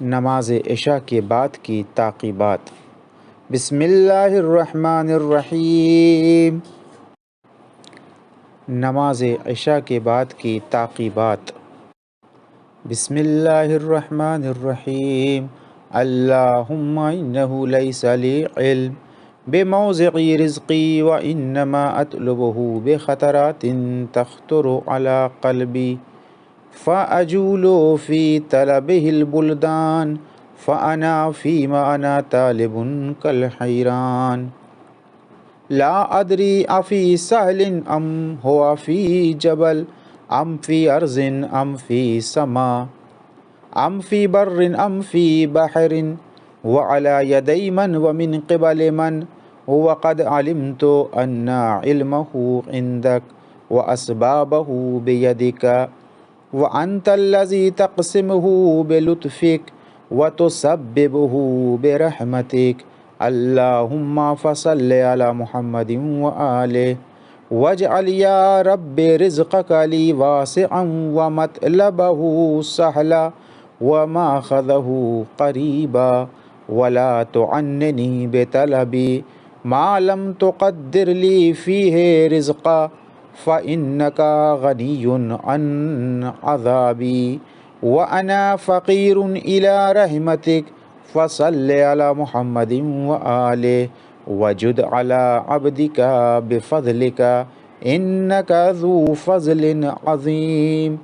نماز عشاء کے بعد کی تعقیبات۔ بسم اللہ الرحمن الرحیم۔ نماز عشاء کے بعد کی تعقیبات۔ بسم اللہ الرحمن الرحیم۔ اللہم انہ لیس لی علم بموضع رزقی وانما اطلبہ بخطرات تخطر علی قلبی فأجول فی طلبہ البلدان فأنا فیما انا طالب کالحیران لا ادری افی سہل ام ہوا فی جبل ام فی ارض ام فی سما ام فی بر ام فی بحر وعلی یدی من ومن قبل من وقد علمت ان علمہ عندک واسبابہ بیدک وانت الذی تقسمہ بلطفک وتسببہ برحمتک اللہم فصل علی محمد وآلہ واجعل یا رب رزقک لی واسعا ومطلبہ سہلا وماخذہ قریبا ولا تعننی بطلبی ما لم تقدر لی فیہ رزقا فإنك غنی عن عذابی وأنا فقیر إلی رحمتک فصل علی محمد وآلہ وجد علی عبدک بفضلک إنک ذو فضل عظیم۔